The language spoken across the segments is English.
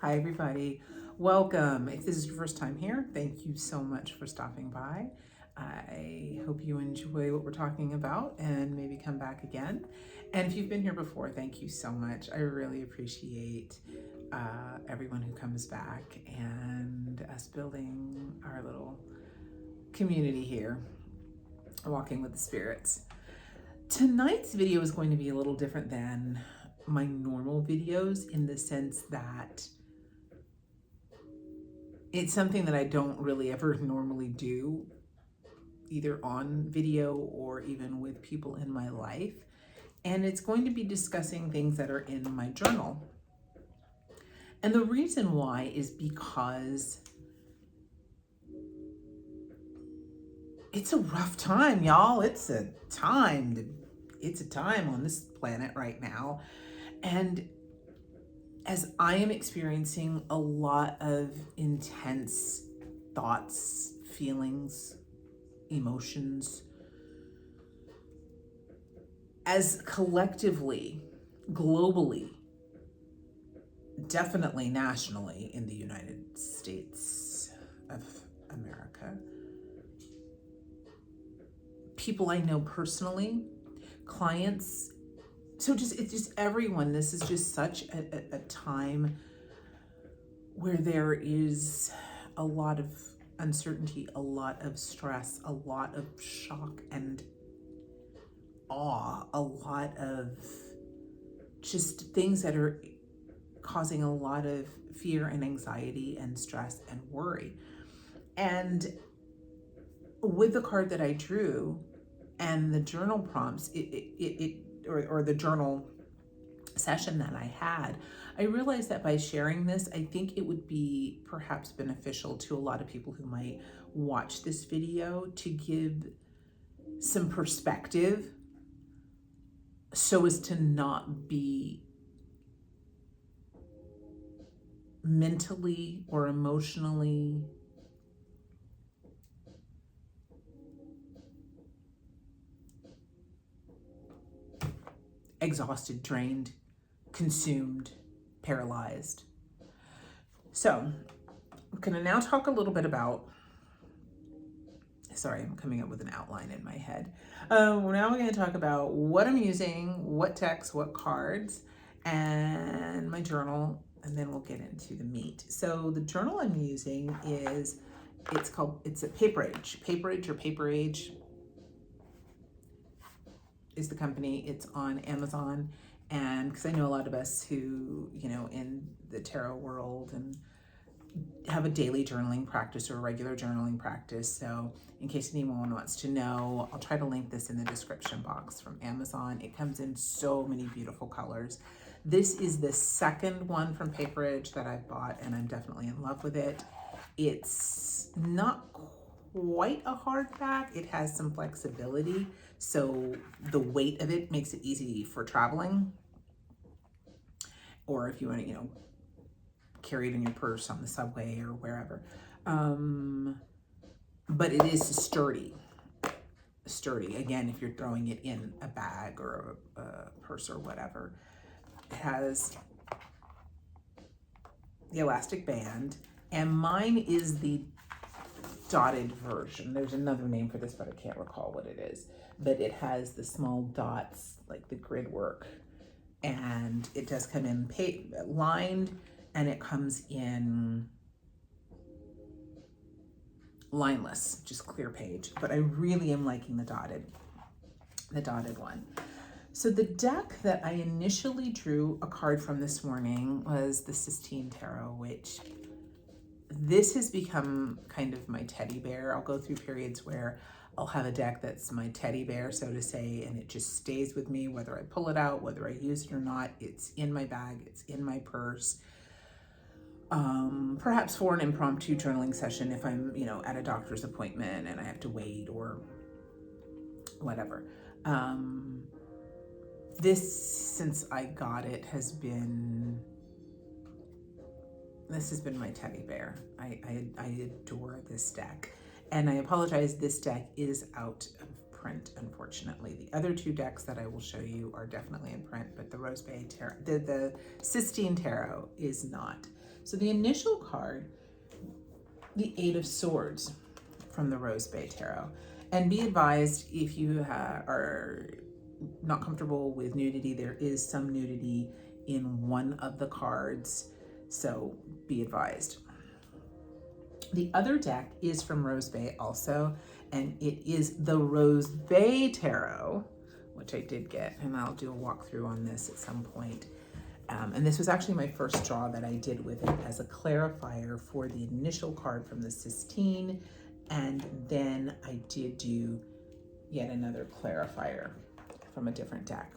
Hi, everybody. Welcome. If this is your first time here, thank you so much for stopping by. I hope you enjoy what we're talking about and maybe come back again. And if you've been here before, thank you so much. I really appreciate everyone who comes back and us building our little community here, walking with the spirits. Tonight's video is going to be a little different than my normal videos in the sense that it's something that I don't really ever normally do, either on video or even with people in my life. And it's going to be discussing things that are in my journal. And the reason why is because it's a rough time, y'all. It's a time on this planet right now. And as I am experiencing a lot of intense thoughts, feelings, emotions, as collectively, globally, definitely nationally in the United States of America, people I know personally, clients, so it's just everyone. This is just such a time where there is a lot of uncertainty, a lot of stress, a lot of shock and awe, a lot of just things that are causing a lot of fear and anxiety and stress and worry. And with the card that I drew and the journal prompts, or the journal session that I had, I realized that by sharing this, I think it would be perhaps beneficial to a lot of people who might watch this video to give some perspective so as to not be mentally or emotionally exhausted, drained, consumed, paralyzed. So I'm going to now talk a little bit about, sorry, I'm coming up with an outline in my head. Now we're going to talk about what I'm using, what text, what cards, and my journal, and then we'll get into the meat. So the journal I'm using is, it's a Paperage is the company. It's on Amazon. And because I know a lot of us who, in the tarot world and have a daily journaling practice or a regular journaling practice. So in case anyone wants to know, I'll try to link this in the description box from Amazon. It comes in so many beautiful colors. This is the second one from Paperage that I've bought, and I'm definitely in love with it. It's not quite a hardback. It has some flexibility, so the weight of it makes it easy for traveling, or if you want to, carry it in your purse on the subway or wherever. But it is sturdy. Again, if you're throwing it in a bag or a purse or whatever. It has the elastic band, and mine is the dotted version. There's another name for this, but I can't recall what it is. But it has the small dots, like the grid work, and it does come in lined, and it comes in lineless, just clear page. But I really am liking the dotted one. So the deck that I initially drew a card from this morning was the Sistine Tarot, which this has become kind of my teddy bear. I'll go through periods where I'll have a deck that's my teddy bear, so to say, and it just stays with me, whether I pull it out, whether I use it or not. It's in my bag, it's in my purse. Perhaps for an impromptu journaling session if I'm, at a doctor's appointment and I have to wait or whatever. This, since I got it, this has been my teddy bear. I adore this deck. And I apologize, this deck is out of print, unfortunately. The other two decks that I will show you are definitely in print, but the Rose Bay Tarot, the Sistine Tarot is not. So the initial card, the Eight of Swords from the Rose Bay Tarot. And be advised, if you are not comfortable with nudity, there is some nudity in one of the cards, so be advised. The other deck is from Rose Bay also, and it is the Rose Bay Tarot, which I did get, and I'll do a walkthrough on this at some point. And this was actually my first draw that I did with it as a clarifier for the initial card from the Sistine, and then I did do yet another clarifier from a different deck,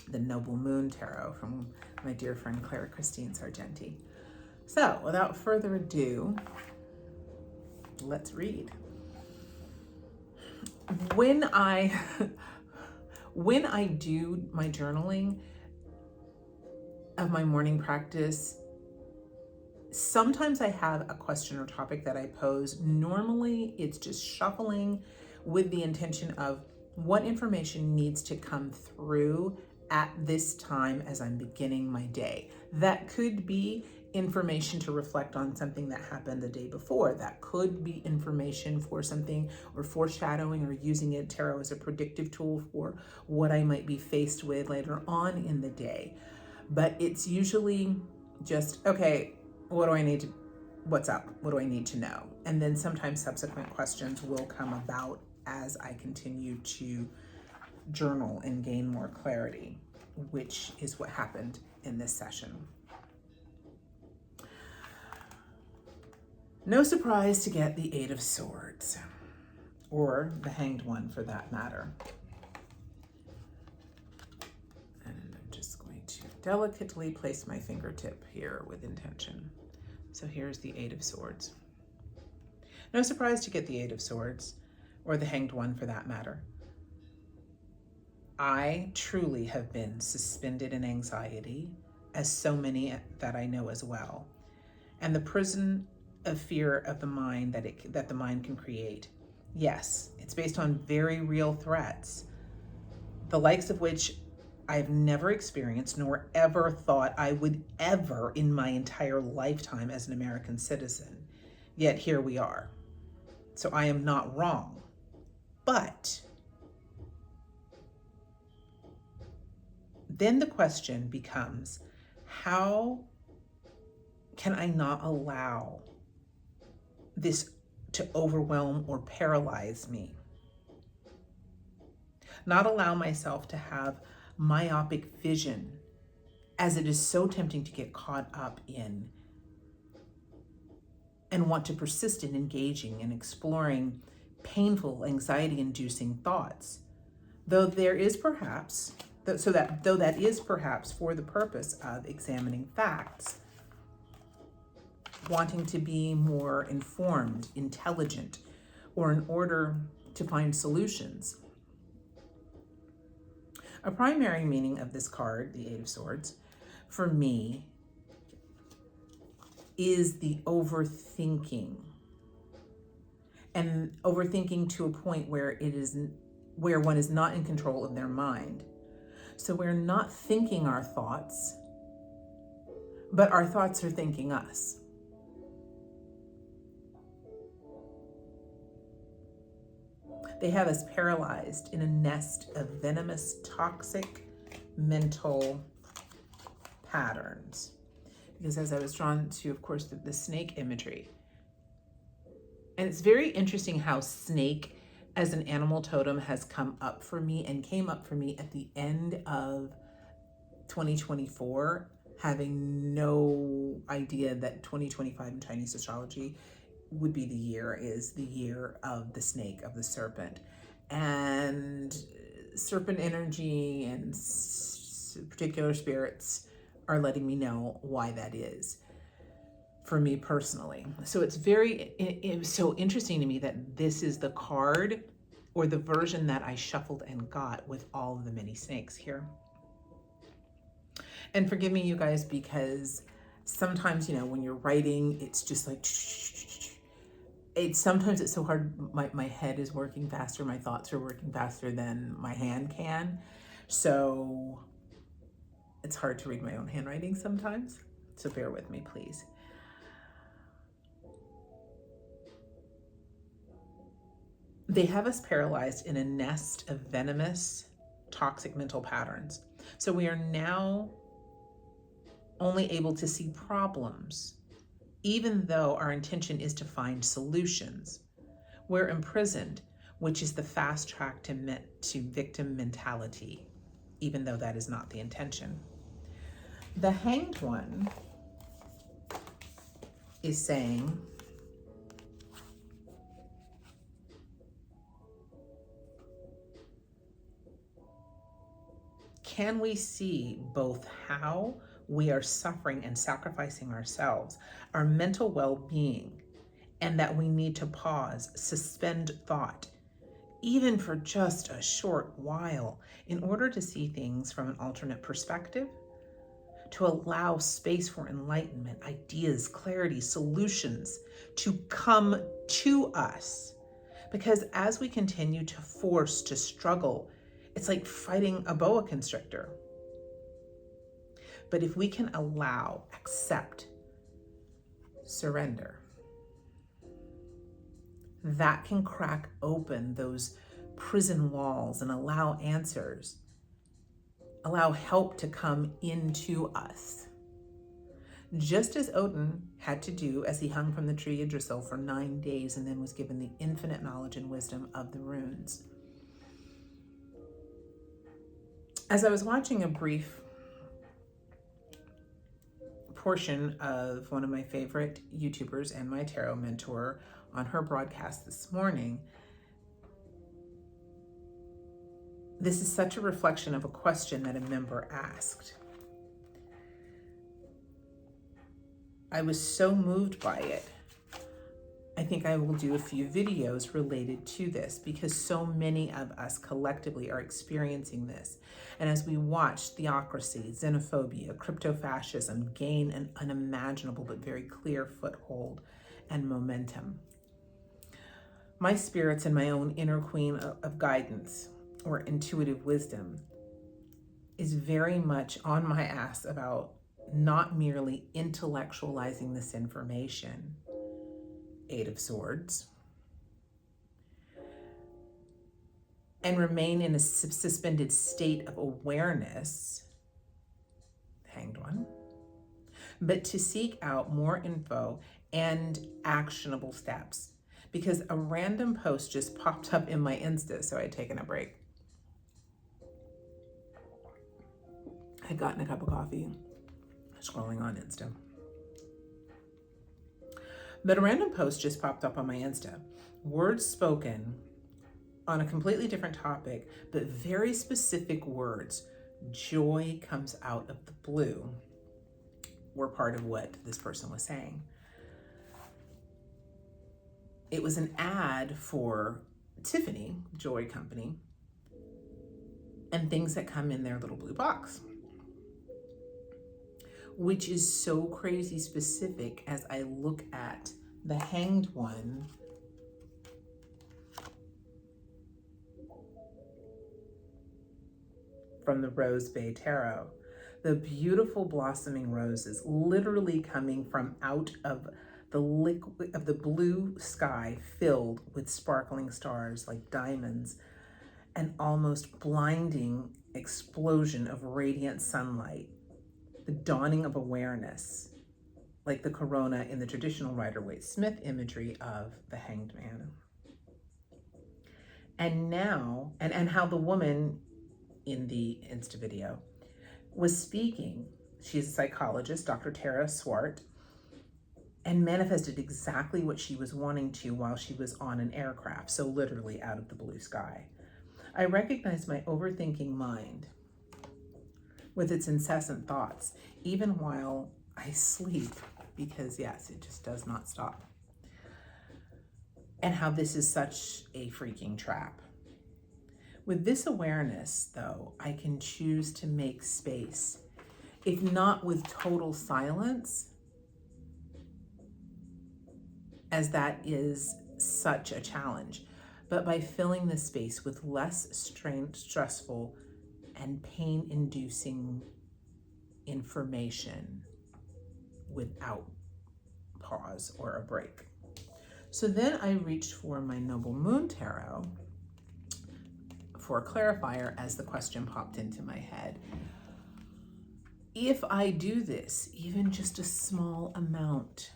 the Noble Moon Tarot from my dear friend Clara Christine Sargenti. So without further ado, let's read. When I do my journaling of my morning practice, sometimes I have a question or topic that I pose. Normally it's just shuffling with the intention of what information needs to come through at this time as I'm beginning my day. That could be information to reflect on something that happened the day before. That could be information for something or foreshadowing or using it, tarot as a predictive tool for what I might be faced with later on in the day. But it's usually just, okay, what's up? What do I need to know? And then sometimes subsequent questions will come about as I continue to journal and gain more clarity, which is what happened in this session. No surprise to get the Eight of Swords, or the Hanged One for that matter. And I'm just going to delicately place my fingertip here with intention. So here's the Eight of Swords. No surprise to get the Eight of Swords, or the Hanged One for that matter. I truly have been suspended in anxiety, as so many that I know as well. And the prison of fear of the mind that the mind can create. Yes, it's based on very real threats, the likes of which I've never experienced nor ever thought I would ever in my entire lifetime as an American citizen. Yet here we are. So I am not wrong. But then the question becomes, how can I not allow this to overwhelm or paralyze me? Not allow myself to have myopic vision, as it is so tempting to get caught up in and want to persist in engaging and exploring painful, anxiety-inducing thoughts. Though that is perhaps for the purpose of examining facts, wanting to be more informed, intelligent, or in order to find solutions. A primary meaning of this card, the Eight of Swords, for me, is the overthinking. And overthinking to a point where one is not in control of their mind. So we're not thinking our thoughts, but our thoughts are thinking us. They have us paralyzed in a nest of venomous, toxic mental patterns. Because as I was drawn to, of course, the snake imagery. And it's very interesting how snake as an animal totem has come up for me and came up for me at the end of 2024, having no idea that 2025 in Chinese astrology would be the year of the snake, of the serpent. And serpent energy and particular spirits are letting me know why that is for me personally. So it was so interesting to me that this is the card or the version that I shuffled and got with all of the many snakes here. And forgive me, you guys, because sometimes, when you're writing, it's just like, sometimes it's so hard. My head is working faster. My thoughts are working faster than my hand can. So it's hard to read my own handwriting sometimes. So bear with me, please. They have us paralyzed in a nest of venomous, toxic mental patterns. So we are now only able to see problems, even though our intention is to find solutions. We're imprisoned, which is the fast track to victim mentality, even though that is not the intention. The Hanged One is saying, can we see both how we are suffering and sacrificing ourselves, our mental well-being, and that we need to pause, suspend thought, even for just a short while, in order to see things from an alternate perspective, to allow space for enlightenment, ideas, clarity, solutions to come to us. Because as we continue to force, to struggle, it's like fighting a boa constrictor. But if we can allow, accept, surrender, that can crack open those prison walls and allow answers, allow help to come into us. Just as Odin had to do as he hung from the tree Yggdrasil for 9 days and then was given the infinite knowledge and wisdom of the runes. As I was watching a brief portion of one of my favorite YouTubers and my tarot mentor on her broadcast this morning, this is such a reflection of a question that a member asked. I was so moved by it. I think I will do a few videos related to this because so many of us collectively are experiencing this. And as we watch theocracy, xenophobia, crypto-fascism gain an unimaginable but very clear foothold and momentum, my spirits and my own inner queen of guidance or intuitive wisdom is very much on my ass about not merely intellectualizing this information, Eight of Swords, and remain in a suspended state of awareness, Hanged One, but to seek out more info and actionable steps. Because a random post just popped up in my Insta, so I had taken a break. I'd gotten a cup of coffee, scrolling on Insta. But a random post just popped up on my Insta. Words spoken on a completely different topic, but very specific words. Joy comes out of the blue were part of what this person was saying. It was an ad for Tiffany Joy Company and things that come in their little blue box, which is so crazy specific as I look at the Hanged One from the Rose Bay Tarot. The beautiful blossoming roses literally coming from out of the liquid of the blue sky filled with sparkling stars like diamonds, an almost blinding explosion of radiant sunlight, the dawning of awareness, like the corona in the traditional Rider-Waite-Smith imagery of the Hanged Man. And now, and how the woman in the Insta video was speaking, she's a psychologist, Dr. Tara Swart, and manifested exactly what she was wanting to while she was on an aircraft, so literally out of the blue sky. I recognize my overthinking mind with its incessant thoughts, even while I sleep, because yes, it just does not stop. And how this is such a freaking trap. With this awareness, though, I can choose to make space, if not with total silence, as that is such a challenge, but by filling the space with less stressful and pain-inducing information without pause or a break. So then I reached for my Noble Moon Tarot for a clarifier as the question popped into my head. If I do this, even just a small amount,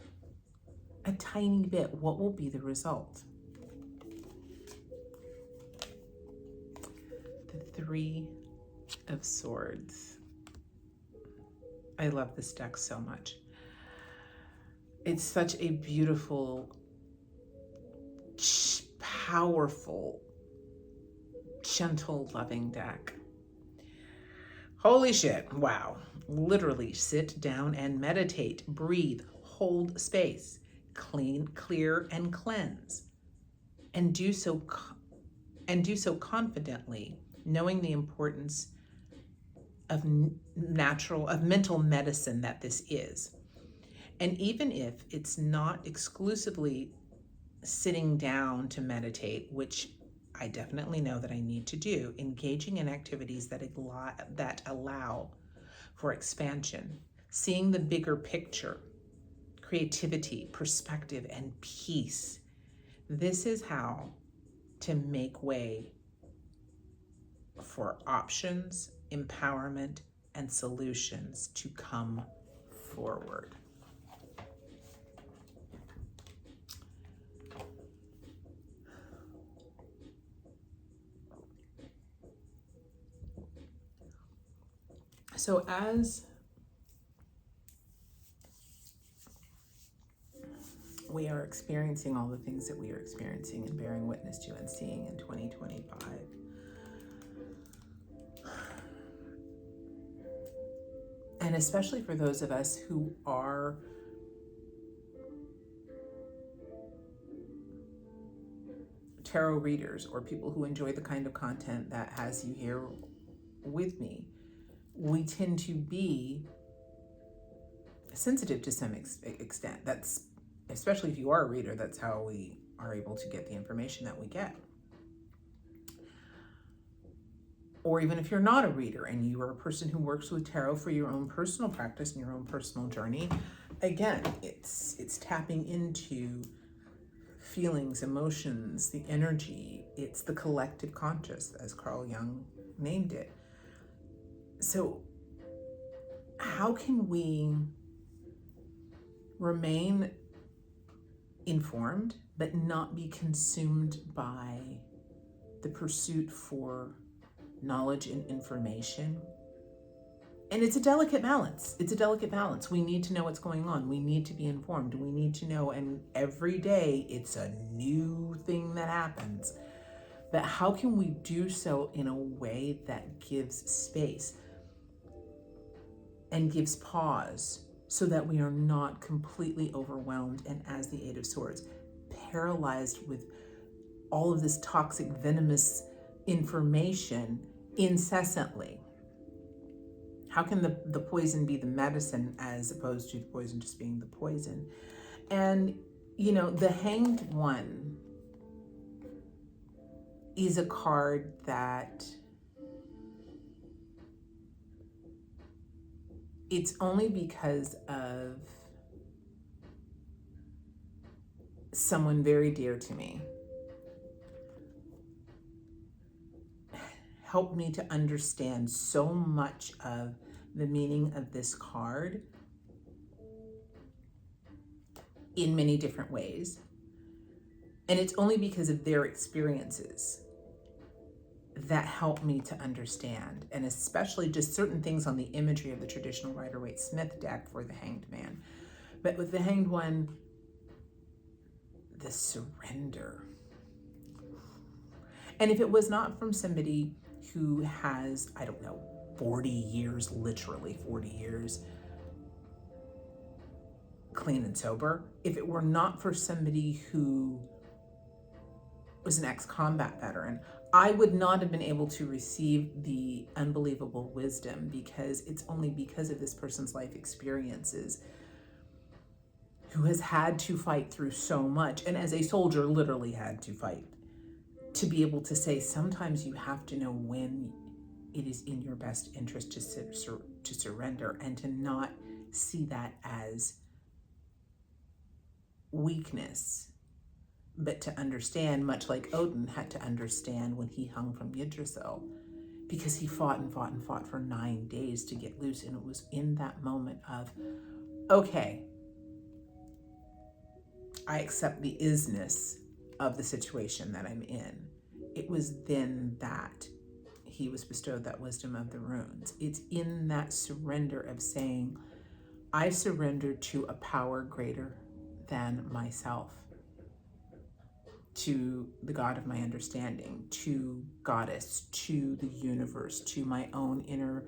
a tiny bit, what will be the result? The Three of Swords. I love this deck so much. It's such a beautiful, powerful, gentle, loving deck. Holy shit, wow. Literally sit down and meditate, breathe, hold space, clean, clear, and cleanse. And do so confidently, knowing the importance of mental medicine that this is. And even if it's not exclusively sitting down to meditate, which I definitely know that I need to do, engaging in activities that allow for expansion, seeing the bigger picture, creativity, perspective, and peace. This is how to make way for options, empowerment, and solutions to come forward. So as we are experiencing all the things that we are experiencing and bearing witness to and seeing in 2025, and especially for those of us who are tarot readers or people who enjoy the kind of content that has you here with me, we tend to be sensitive to some extent. That's, especially if you are a reader, that's how we are able to get the information that we get. Or even if you're not a reader and you are a person who works with tarot for your own personal practice and your own personal journey, again, it's tapping into feelings, emotions, the energy. It's the collective conscious, as Carl Jung named it. So how can we remain informed but not be consumed by the pursuit for knowledge and information? And it's a delicate balance. It's a delicate balance. We need to know what's going on. We need to be informed. We need to know, and every day it's a new thing that happens. But how can we do so in a way that gives space and gives pause so that we are not completely overwhelmed and, as the Eight of Swords, paralyzed with all of this toxic, venomous information incessantly? How can the poison be the medicine as opposed to the poison just being the poison? And, the Hanged One is a card that it's only because of someone very dear to me helped me to understand so much of the meaning of this card in many different ways. And it's only because of their experiences that helped me to understand, and especially just certain things on the imagery of the traditional Rider-Waite-Smith deck for the Hanged Man. But with the Hanged One, the surrender. And if it was not from somebody who has, 40 years, literally 40 years, clean and sober, if it were not for somebody who was an ex-combat veteran, I would not have been able to receive the unbelievable wisdom, because it's only because of this person's life experiences, who has had to fight through so much, and as a soldier literally had to fight, to be able to say sometimes you have to know when it is in your best interest to surrender, and to not see that as weakness, but to understand, much like Odin had to understand when he hung from Yggdrasil, because he fought and fought and fought for 9 days to get loose. And it was in that moment of, okay, I accept the isness of the situation that I'm in. It was then that he was bestowed that wisdom of the runes. It's in that surrender of saying, I surrender to a power greater than myself, to the God of my understanding, to Goddess, to the universe, to my own inner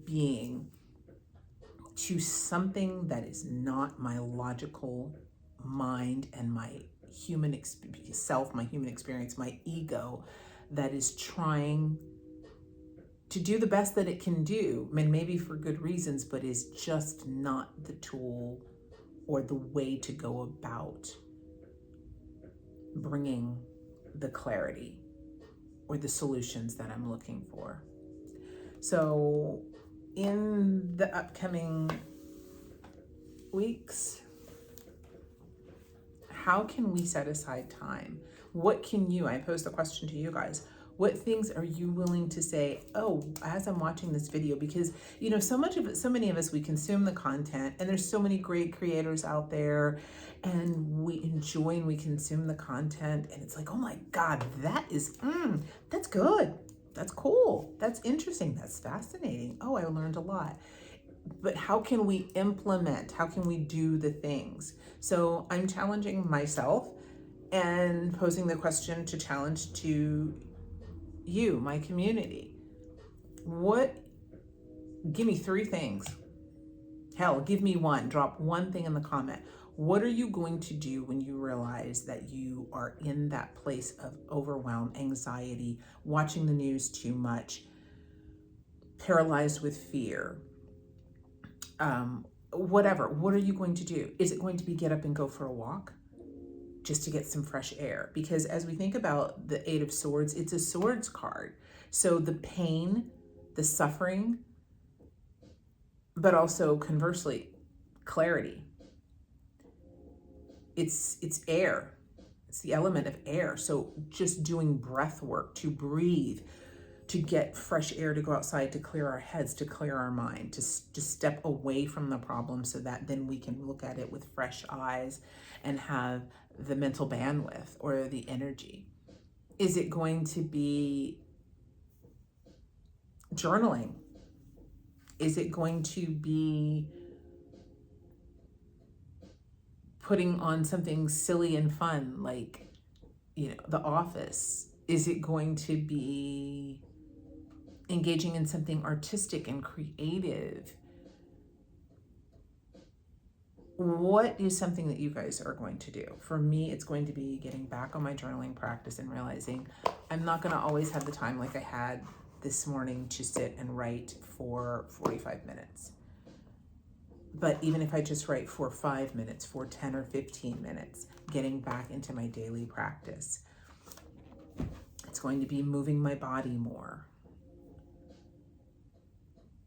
being, to something that is not my logical mind and my human self, my human experience, my ego, that is trying to do the best that it can do, and maybe for good reasons, but is just not the tool or the way to go about bringing the clarity or the solutions that I'm looking for. So in the upcoming weeks, how can we set aside time? What can you, I posed the question to you guys, what things are you willing to say, oh, as I'm watching this video? Because, you know, so many of us, we consume the content, and there's so many great creators out there, and we enjoy and we consume the content, and it's like, oh my God, that is, that's good. That's cool. That's interesting. That's fascinating. Oh, I learned a lot. But how can we implement? How can we do the things? So I'm challenging myself and posing the question to challenge to you, my community. Give me 3 things. Hell, give me one. Drop one thing in the comment. What are you going to do when you realize that you are in that place of overwhelm, anxiety, watching the news too much, paralyzed with fear? Whatever. What are you going to do? Is it going to be get up and go for a walk just to get some fresh air? Because as we think about the 8 of Swords, it's a swords card. So the pain, the suffering, but also conversely, clarity. It's air. It's the element of air. So just doing breath work to breathe, to get fresh air, to go outside, to clear our heads, to clear our mind, to step away from the problem so that then we can look at it with fresh eyes and have the mental bandwidth or the energy. Is it going to be journaling? Is it going to be putting on something silly and fun like, you know, The Office? Is it going to be engaging in something artistic and creative? What is something that you guys are going to do? For me, it's going to be getting back on my journaling practice and realizing I'm not going to always have the time like I had this morning to sit and write for 45 minutes. But even if I just write for 5 minutes, for 10 or 15 minutes, getting back into my daily practice. It's going to be moving my body more.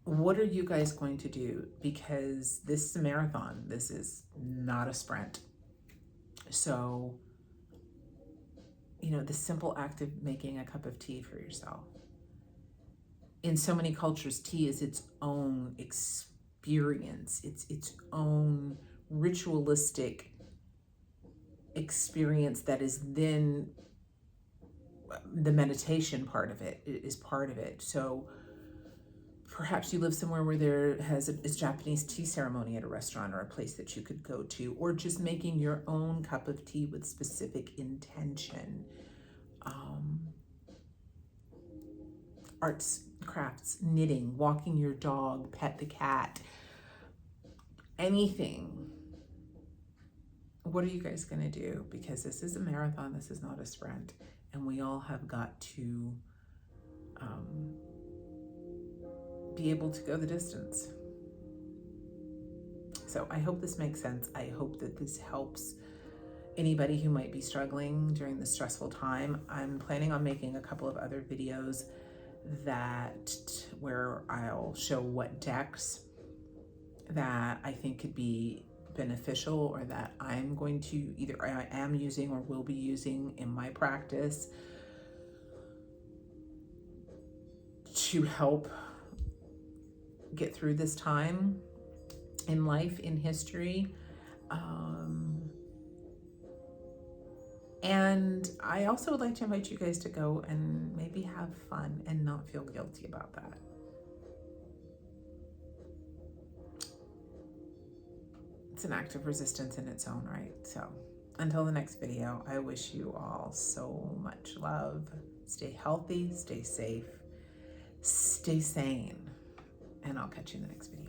What are you guys going to do? Because this is a marathon. This is not a sprint. So, you know, the simple act of making a cup of tea for yourself. In so many cultures, tea is its own experience. It's its own ritualistic experience that is then the meditation part of it is part of it. So perhaps you live somewhere where there is Japanese tea ceremony at a restaurant or a place that you could go to, or just making your own cup of tea with specific intention. Arts, crafts, knitting, walking your dog, pet the cat, anything. What are you guys going to do? Because this is a marathon, this is not a sprint, and we all have got to be able to go the distance. So I hope this makes sense. I hope that this helps anybody who might be struggling during this stressful time. I'm planning on making a couple of other videos where I'll show what decks that I think could be beneficial or that I'm going to either I am using or will be using in my practice to help get through this time in life, in history. And I also would like to invite you guys to go and maybe have fun and not feel guilty about that. It's an act of resistance in its own right. So until the next video, I wish you all so much love. Stay healthy, stay safe, stay sane, and I'll catch you in the next video.